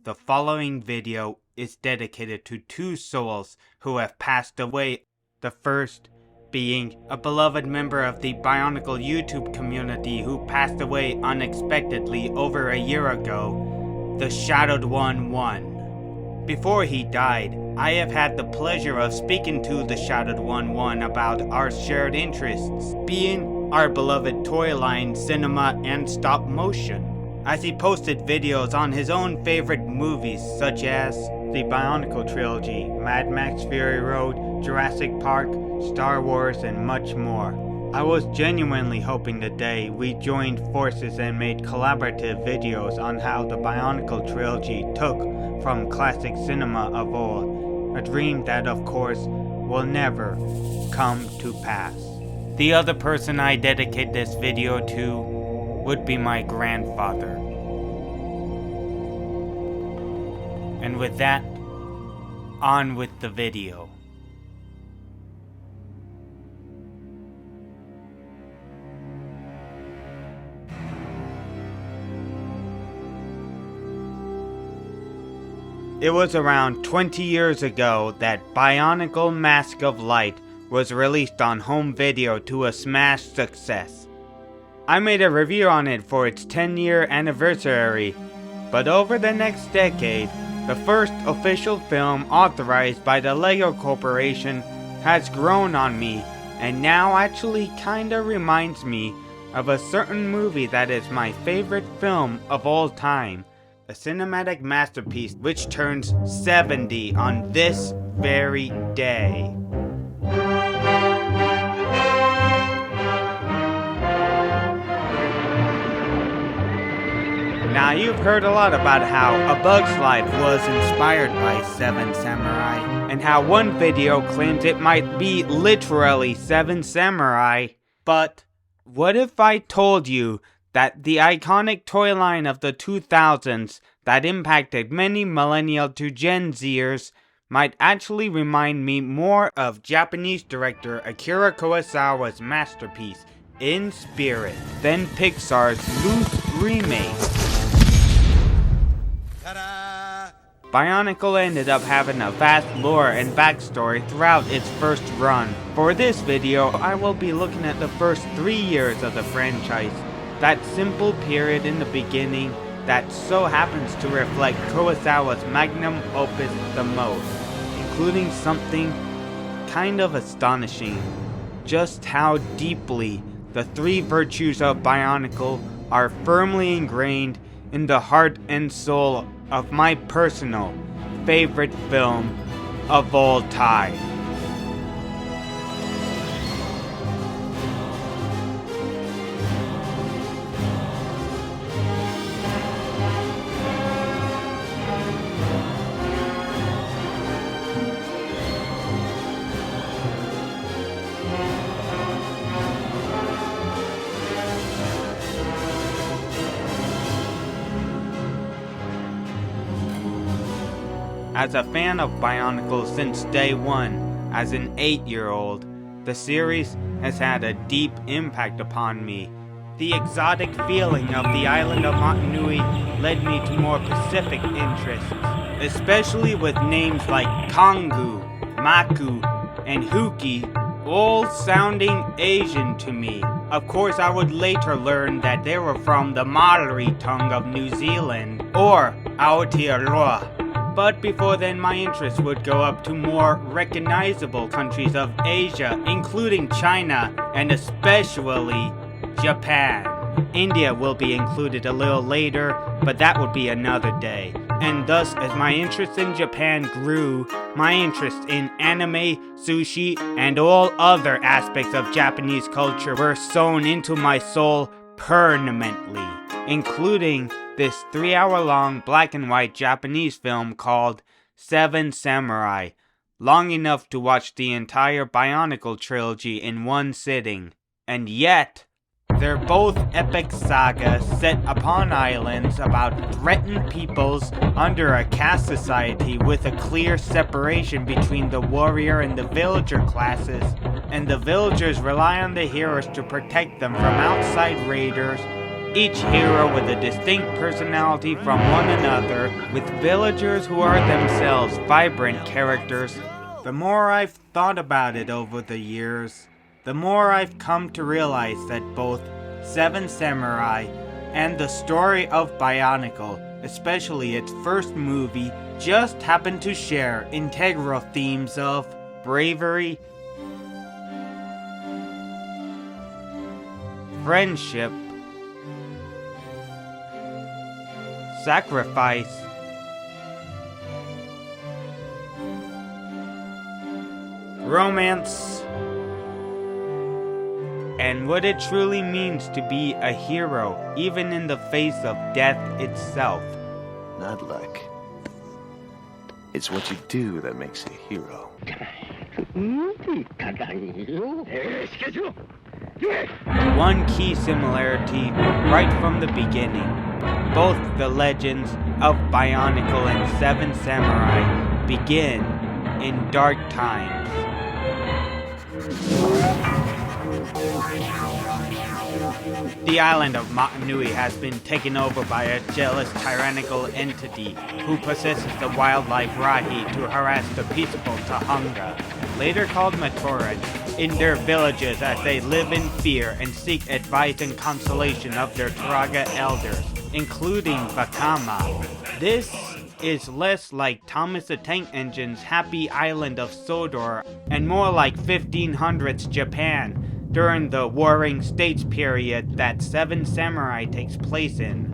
The following video is dedicated to two souls who have passed away. The first being a beloved member of the Bionicle YouTube community who passed away unexpectedly over a year ago, the Shadowed One. Before he died, I have had the pleasure of speaking to the Shadowed One about our shared interests, being our beloved toy line, cinema, and stop motion, as he posted videos on his own favorite movies such as the Bionicle trilogy, Mad Max Fury Road, Jurassic Park, Star Wars, and much more. I was genuinely hoping the day we joined forces and made collaborative videos on how the Bionicle trilogy took from classic cinema of old, a dream that of course will never come to pass. The other person I dedicate this video to would be my grandfather. And with that, on with the video. It was around 20 years ago that Bionicle Mask of Light was released on home video to a smash success. I made a review on it for its 10-year anniversary, but over the next decade, the first official film authorized by the LEGO Corporation has grown on me, and now actually kinda reminds me of a certain movie that is my favorite film of all time, a cinematic masterpiece which turns 70 on this very day. Now, you've heard a lot about how A Bug's Life was inspired by Seven Samurai, and how one video claims it might be literally Seven Samurai. But what if I told you that the iconic toy line of the 2000s that impacted many millennial to Gen Zers might actually remind me more of Japanese director Akira Kurosawa's masterpiece, In Spirit, than Pixar's loose remake? Bionicle ended up having a vast lore and backstory throughout its first run. For this video, I will be looking at the first 3 years of the franchise, that simple period in the beginning that so happens to reflect Kurosawa's magnum opus the most, including something kind of astonishing: just how deeply the three virtues of Bionicle are firmly ingrained in the heart and soul of my personal favorite film of all time. As a fan of Bionicle since day one, as an 8-year-old, the series has had a deep impact upon me. The exotic feeling of the island of Motunui led me to more Pacific interests, especially with names like Kongu, Maku, and Huki, all sounding Asian to me. Of course, I would later learn that they were from the Maori tongue of New Zealand, or Aotearoa. But before then, my interest would go up to more recognizable countries of Asia, including China, and especially Japan. India will be included a little later, but that would be another day. And thus, as my interest in Japan grew, my interest in anime, sushi, and all other aspects of Japanese culture were sewn into my soul permanently, including this 3-hour-long black and white Japanese film called Seven Samurai, long enough to watch the entire Bionicle trilogy in one sitting. And yet, they're both epic sagas set upon islands about threatened peoples under a caste society with a clear separation between the warrior and the villager classes, and the villagers rely on the heroes to protect them from outside raiders, each hero with a distinct personality from one another, with villagers who are themselves vibrant characters. The more I've thought about it over the years, the more I've come to realize that both Seven Samurai and the story of Bionicle, especially its first movie, just happen to share integral themes of bravery, friendship, sacrifice, romance, and what it truly means to be a hero, even in the face of death itself. Not luck. It's what you do that makes a hero. One key similarity right from the beginning. Both the legends of Bionicle and Seven Samurai begin in dark times. The island of Matanui has been taken over by a jealous, tyrannical entity who possesses the wildlife Rahi to harass the peaceful Tahunga, later called Matoran, in their villages as they live in fear and seek advice and consolation of their Turaga elders, including Bakama. This is less like Thomas the Tank Engine's happy island of Sodor and more like 1500s Japan during the Warring States period that Seven Samurai takes place in.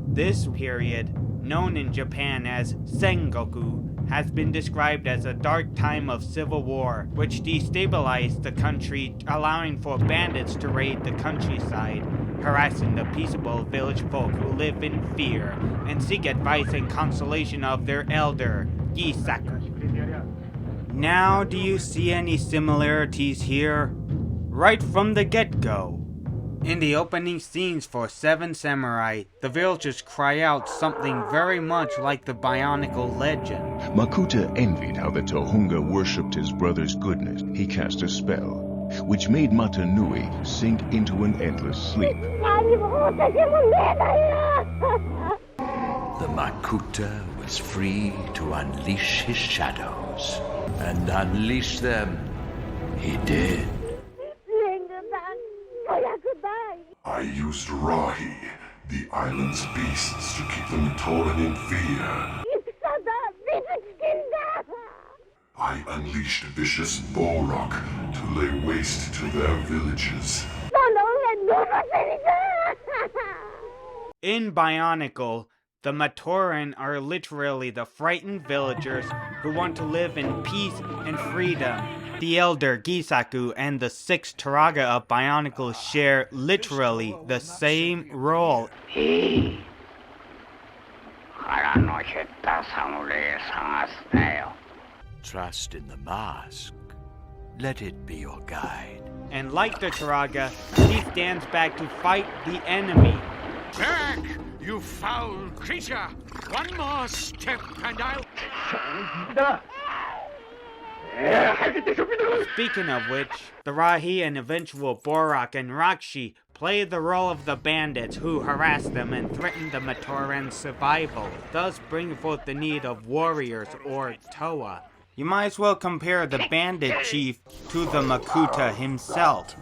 This period, known in Japan as Sengoku, has been described as a dark time of civil war, which destabilized the country, allowing for bandits to raid the countryside, harassing the peaceable village folk who live in fear and seek advice and consolation of their elder, Gisaku. Now, do you see any similarities here? Right from the get-go. In the opening scenes for Seven Samurai, the villagers cry out something very much like the Bionicle legend. Makuta envied how the Tohunga worshipped his brother's goodness. He cast a spell, which made Matanui sink into an endless sleep. The Makuta was free to unleash his shadows, and unleash them he did. I used Rahi, the island's beasts, to keep the Matoran in fear. I unleashed vicious Borok to lay waste to their villages. In Bionicle, the Matoran are literally the frightened villagers who want to live in peace and freedom. The elder Gisaku and the six Turaga of Bionicle share literally the same role. Trust in the mask. Let it be your guide. And like the Turaga, he stands back to fight the enemy. Back, you foul creature! One more step and I'll... Speaking of which, the Rahi and eventual Borak and Rakshi play the role of the bandits who harass them and threaten the Matoran's survival, thus bringing forth the need of warriors or Toa. You might as well compare the bandit chief to the Makuta himself.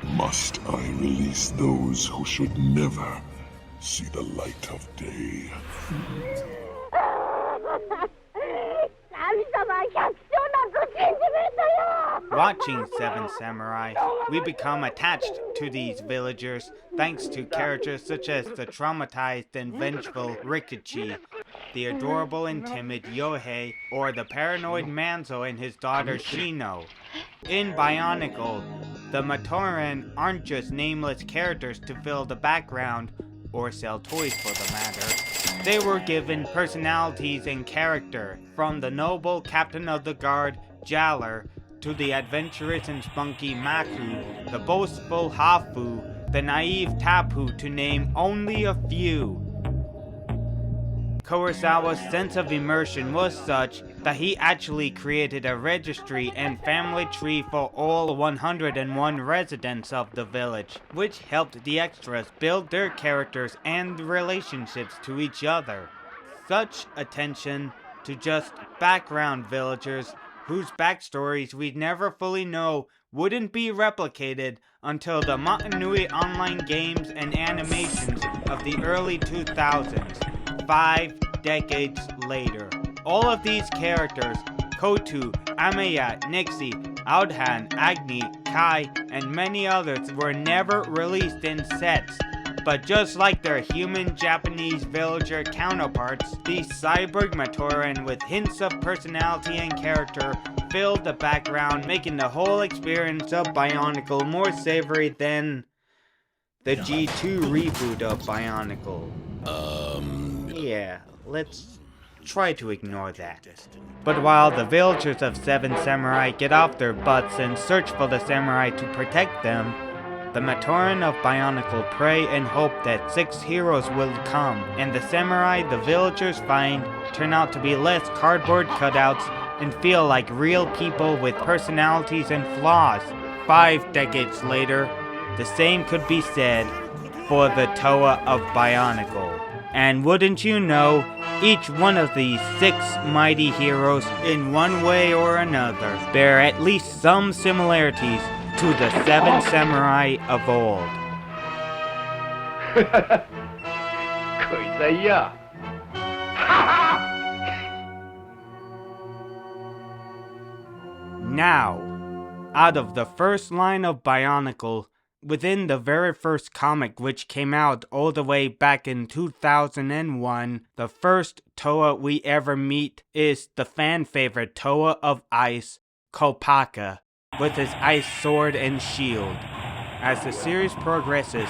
Must I release those who should never see the light of day? Watching Seven Samurai, we become attached to these villagers thanks to characters such as the traumatized and vengeful Rikichi, the adorable and timid Yohei, or the paranoid Manzo and his daughter Shino. In Bionicle, the Matoran aren't just nameless characters to fill the background, or sell toys for the matter. They were given personalities and character, from the noble captain of the guard, Jaller, to the adventurous and spunky Maku, the boastful Hafu, the naive Tapu, to name only a few. Kurosawa's sense of immersion was such that he actually created a registry and family tree for all 101 residents of the village, which helped the extras build their characters and relationships to each other. Such attention to just background villagers whose backstories we'd never fully know wouldn't be replicated until the Matanui online games and animations of the early 2000s, 5 decades later. All of these characters, Kotu, Ameya, Nixie, Audhan, Agni, Kai, and many others were never released in sets. But just like their human Japanese villager counterparts, these cyborg Matoran with hints of personality and character filled the background, making the whole experience of Bionicle more savory than the G2 reboot of Bionicle. Yeah, let's try to ignore that. But while the villagers of Seven Samurai get off their butts and search for the samurai to protect them, the Matoran of Bionicle pray and hope that 6 heroes will come, and the samurai the villagers find turn out to be less cardboard cutouts and feel like real people with personalities and flaws. 5 decades later, the same could be said for the Toa of Bionicle. And wouldn't you know, each one of these 6 mighty heroes, in one way or another, bear at least some similarities to the 7 samurai of old. Now, out of the first line of Bionicle, within the very first comic which came out all the way back in 2001, the first Toa we ever meet is the fan favorite Toa of Ice, Kopaka, with his ice sword and shield. As the series progresses,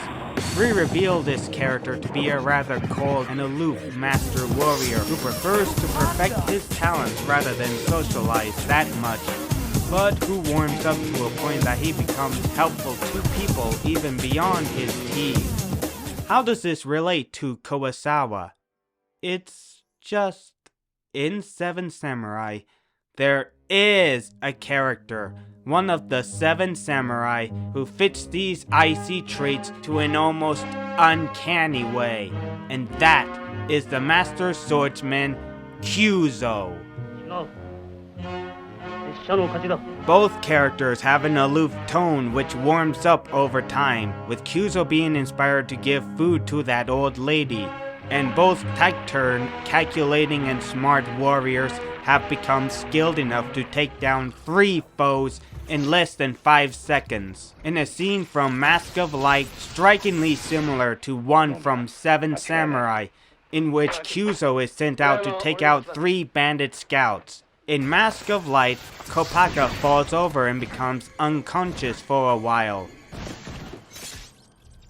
we reveal this character to be a rather cold and aloof master warrior who prefers to perfect his talents rather than socialize that much, but who warms up to a point that he becomes helpful to people even beyond his team. How does this relate to Kurosawa? It's just, in Seven Samurai, there is a character, one of the 7 samurai, who fits these icy traits to an almost uncanny way, and that is the master swordsman, Kyuzo. Both characters have an aloof tone which warms up over time, with Kyuzo being inspired to give food to that old lady, and both tight-turned, calculating and smart warriors have become skilled enough to take down 3 foes in less than 5 seconds, in a scene from Mask of Light strikingly similar to one from Seven Samurai, in which Kyuzo is sent out to take out 3 bandit scouts. In Mask of Light, Kopaka falls over and becomes unconscious for a while.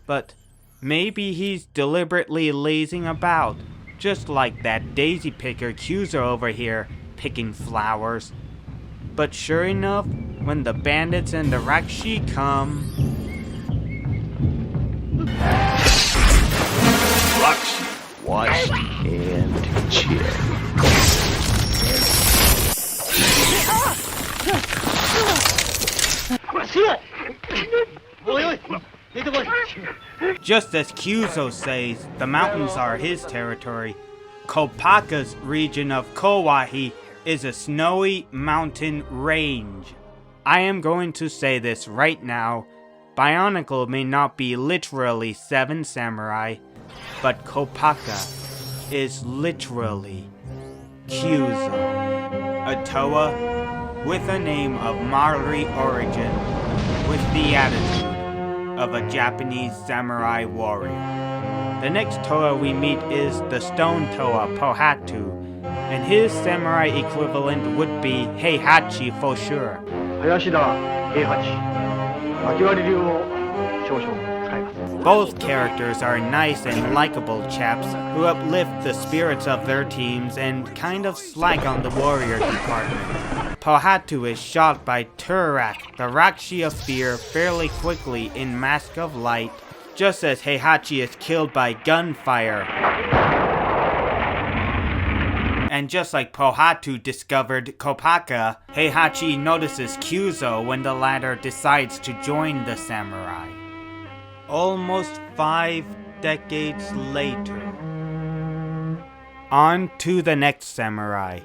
But maybe he's deliberately lazing about, just like that daisy picker Kyuzo over here, picking flowers. But sure enough, when the bandits and the Rakshi come... Rakshi, watch and chill. Just as Kyuzo says, the mountains are his territory. Kopaka's region of Kowahi is a snowy mountain range. I am going to say this right now. Bionicle may not be literally 7 samurai, but Kopaka is literally Kyuzo, a Toa with a name of Maori origin, with the attitude of a Japanese samurai warrior. The next Toa we meet is the Stone Toa Pohatu, and his samurai equivalent would be Heihachi for sure. Both characters are nice and likable chaps who uplift the spirits of their teams and kind of slag on the warrior department. Pohatu is shot by Turak, the Rakshi of Fear, fairly quickly in Mask of Light, just as Heihachi is killed by gunfire. And just like Pohatu discovered Kopaka, Heihachi notices Kyuzo when the latter decides to join the samurai. Almost 5 decades later. On to the next samurai.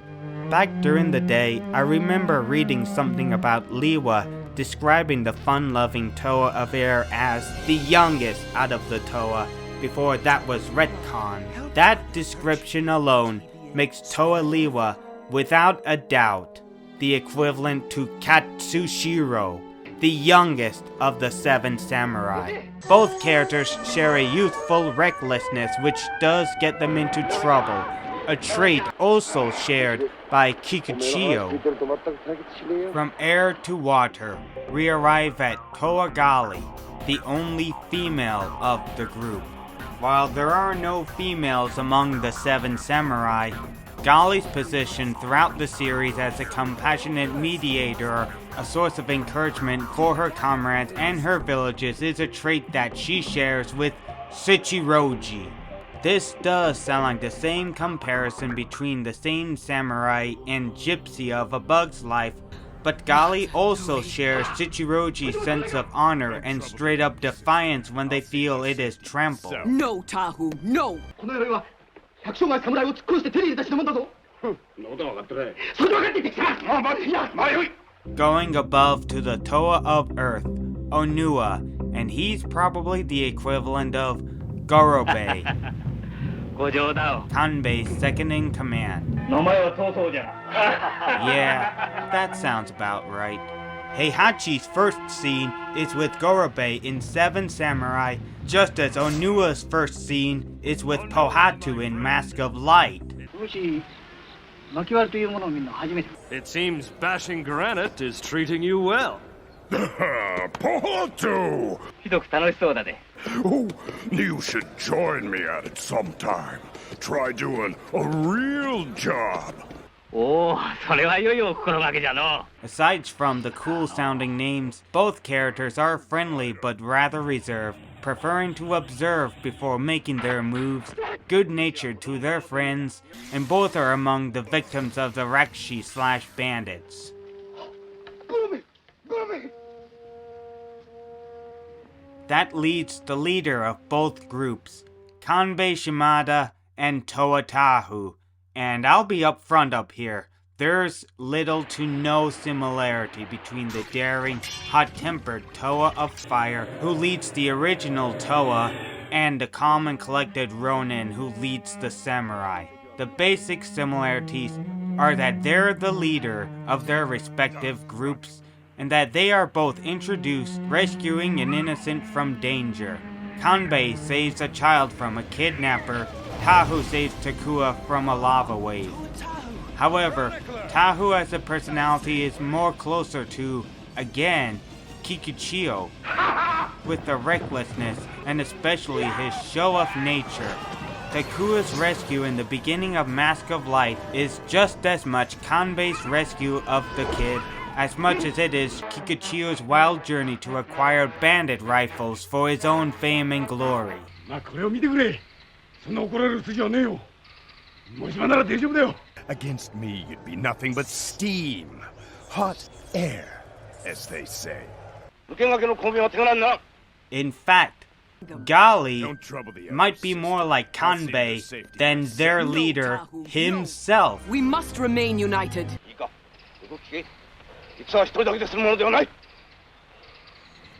Back during the day, I remember reading something about Liwa describing the fun-loving Toa of Air as the youngest out of the Toa before that was retconned. That description alone makes Toa Liwa, without a doubt, the equivalent to Katsushiro, the youngest of the 7 samurai. Both characters share a youthful recklessness which does get them into trouble, a trait also shared by Kikuchiyo. From air to water, we arrive at Toa Gali, the only female of the group. While there are no females among the 7 samurai, Gali's position throughout the series as a compassionate mediator, a source of encouragement for her comrades and her villages, is a trait that she shares with Shichiroji. This does sound like the same comparison between the same samurai and gypsy of A Bug's Life, but Gali also shares Shichiroji's sense of honor and straight up defiance when they feel it is trampled. No, Tahu, no! Going above to the Toa of Earth, Onua, and he's probably the equivalent of Gorobe, Kanbei's second in command. Yeah, that sounds about right. Heihachi's first scene is with Gorobe in 7 Samurai, just as Onua's first scene is with Pohatu in Mask of Light. It seems bashing granite is treating you well. Pohatu! Oh, you should join me at it sometime. Try doing a real job. Aside from the cool-sounding names, both characters are friendly but rather reserved, preferring to observe before making their moves, good-natured to their friends, and both are among the victims of the Rakshi/bandits. That leads the leader of both groups, Kanbei Shimada and Toa Tahu. And I'll be upfront up here, there's little to no similarity between the daring, hot-tempered Toa of Fire who leads the original Toa and the calm and collected Ronin who leads the samurai. The basic similarities are that they're the leader of their respective groups and that they are both introduced rescuing an innocent from danger. Kanbei saves a child from a kidnapper, Tahu saves Takua from a lava wave. However, Tahu as a personality is more closer to, again, Kikuchiyo, with the recklessness and especially his show-off nature. Takua's rescue in the beginning of Mask of Light is just as much Kanbei's rescue of the kid as much as it is Kikuchiyo's wild journey to acquire bandit rifles for his own fame and glory. Against me, you'd be nothing but steam. Hot air, as they say. In fact, Gali might be more like Kanbei than their leader himself. We must remain united.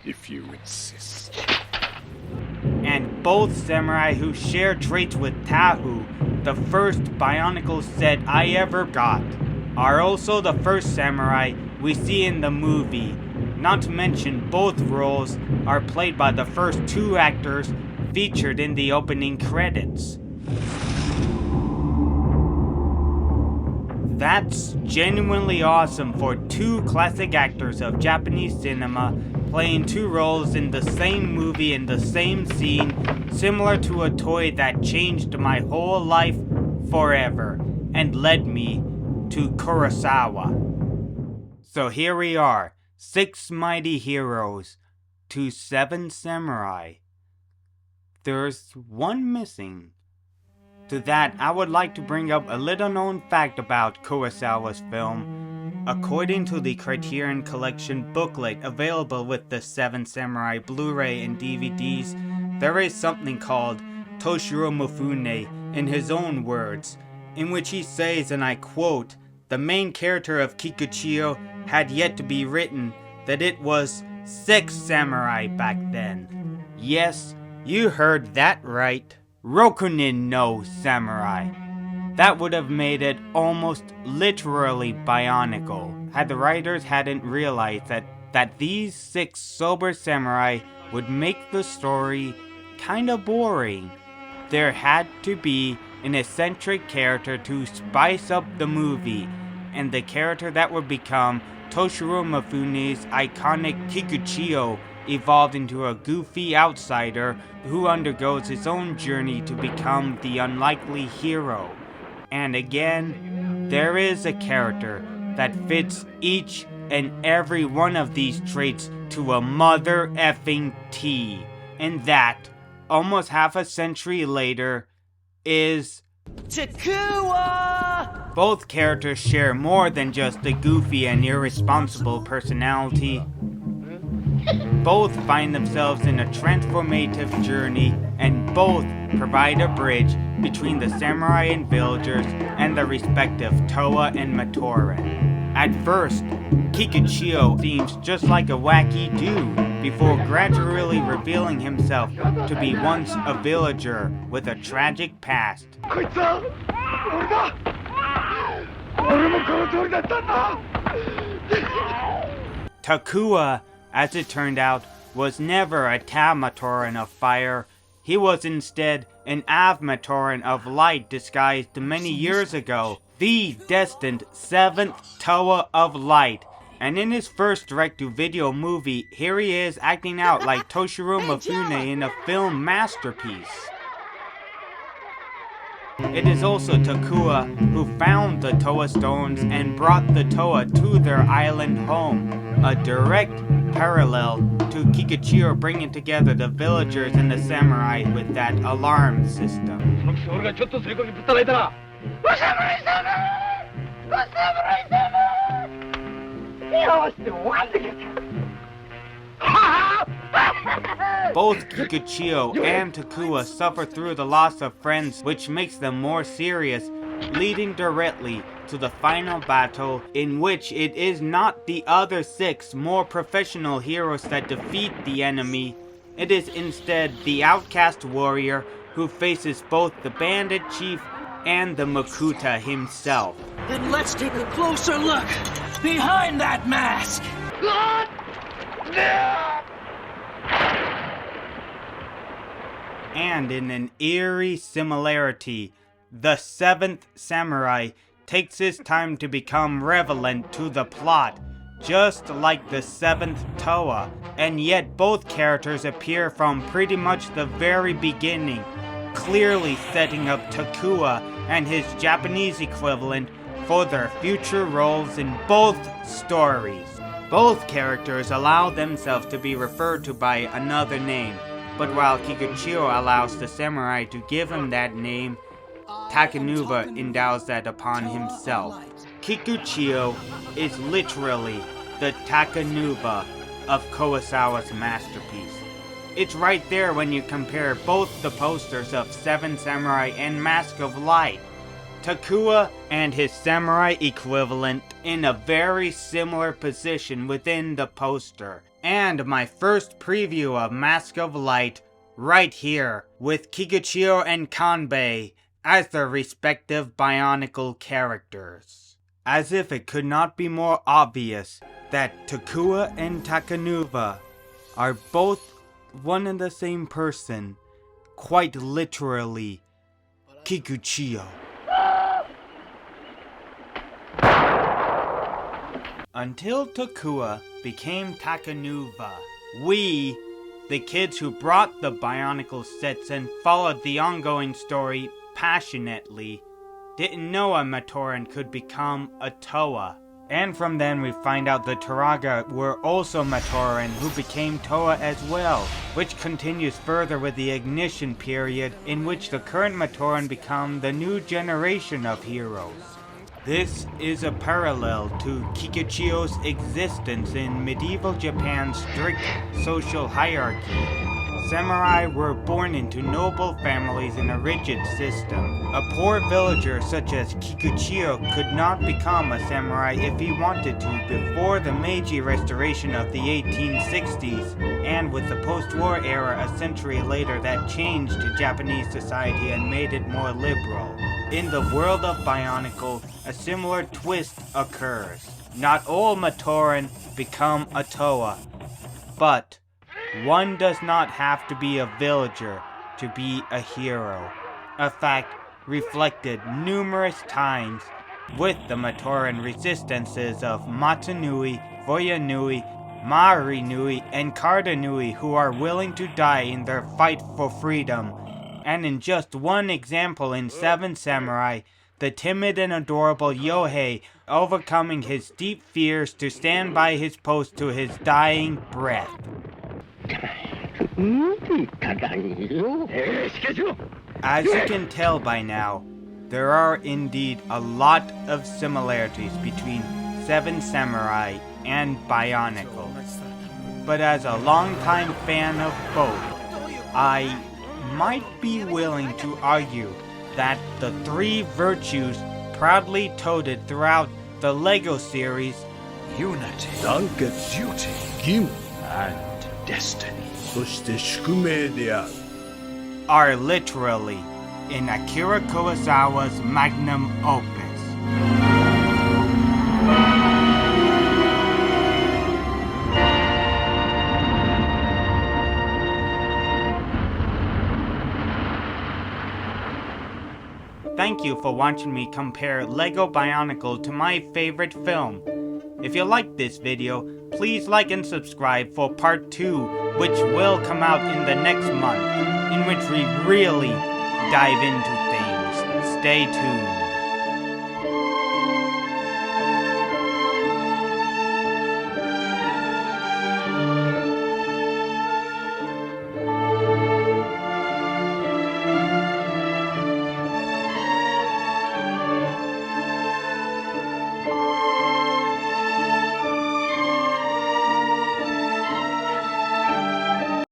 If you insist. And both samurai who share traits with Tahu, the first bionicle set I ever got, are also the first samurai we see in the movie. Not to mention both roles are played by the first 2 actors featured in the opening credits. That's genuinely awesome for 2 classic actors of Japanese cinema playing 2 roles in the same movie in the same scene, similar to a toy that changed my whole life forever and led me to Kurosawa. So here we are, 6 mighty heroes to 7 samurai. There's one missing. to that, I would like to bring up a little known fact about Kurosawa's film. According to the Criterion Collection booklet available with the Seven Samurai Blu-ray and DVDs, there is something called Toshiro Mifune in his own words, in which he says, and I quote, "The main character of Kikuchiyo had yet to be written, that it was 6 samurai back then." Yes, you heard that right. Rokunin no samurai. That would have made it almost literally bionicle, had the writers hadn't realized that these 6 sober samurai would make the story kinda boring. There had to be an eccentric character to spice up the movie, and the character that would become Toshiro Mifune's iconic Kikuchiyo evolved into a goofy outsider who undergoes his own journey to become the unlikely hero. And again, there is a character that fits each and every one of these traits to a mother effing T. And that, almost half a century later, is Takua! Both characters share more than just a goofy and irresponsible personality. Both find themselves in a transformative journey, and both provide a bridge between the samurai and villagers and the respective Toa and Matoran. At first, Kikuchiyo seems just like a wacky dude, before gradually revealing himself to be once a villager with a tragic past. Takua, as it turned out, was never a Tamatoran of fire. He was instead an Avmatoran of light disguised many years ago, the destined 7th Toa of light. And in his first direct-to-video movie, here he is acting out like Toshiro Mifune in a film masterpiece. It is also Takua who found the Toa stones and brought the Toa to their island home, a direct parallel to Kikuchiyo bringing together the villagers and the samurai with that alarm system. Both Kikuchiyo and Takua suffer through the loss of friends, which makes them more serious, leading directly to the final battle, in which it is not the other 6 more professional heroes that defeat the enemy. It is instead the outcast warrior who faces both the bandit chief and the Makuta himself. Then let's take a closer look behind that mask! And in an eerie similarity, the 7th samurai takes his time to become relevant to the plot, just like the 7th Toa, and yet both characters appear from pretty much the very beginning, clearly setting up Takua and his Japanese equivalent for their future roles in both stories. Both characters allow themselves to be referred to by another name, but while Kikuchiyo allows the samurai to give him that name, Takanuva endows that upon himself. Kikuchiyo is literally the Takanuva of Kurosawa's masterpiece. It's right there when you compare both the posters of Seven Samurai and Mask of Light. Takua and his samurai equivalent in a very similar position within the poster. And my first preview of Mask of Light right here, with Kikuchiyo and Kanbei as their respective Bionicle characters. As if it could not be more obvious that Takua and Takanuva are both one and the same person, quite literally, Kikuchiyo. Until Takua became Takanuva, we, the kids who brought the Bionicle sets and followed the ongoing story passionately, didn't know a Matoran could become a Toa. And from then we find out the Turaga were also Matoran who became Toa as well, which continues further with the Ignition period in which the current Matoran become the new generation of heroes. This is a parallel to Kikuchiyo's existence in medieval Japan's strict social hierarchy. Samurai were born into noble families in a rigid system. A poor villager such as Kikuchiyo could not become a samurai if he wanted to before the Meiji Restoration of the 1860s, and with the post-war era a century later that changed Japanese society and made it more liberal. In the world of Bionicle, a similar twist occurs. Not all Matoran become a Toa, but one does not have to be a villager to be a hero, a fact reflected numerous times with the Matoran resistances of Matanui, Voyanui, Marinui, and Kardanui who are willing to die in their fight for freedom. And in just one example in Seven Samurai, the timid and adorable Yohei overcoming his deep fears to stand by his post to his dying breath. As you can tell by now, there are indeed a lot of similarities between Seven Samurai and Bionicle. But as a longtime fan of both, I might be willing to argue that the three virtues proudly touted throughout the LEGO series, Unity, 団結、 duty, 義務、 and destiny, そして宿命である。 are literally in Akira Kurosawa's magnum opus. Thank you for watching me compare LEGO Bionicle to my favorite film. If you liked this video, please like and subscribe for part 2, which will come out in the next month, in which we really dive into things. Stay tuned.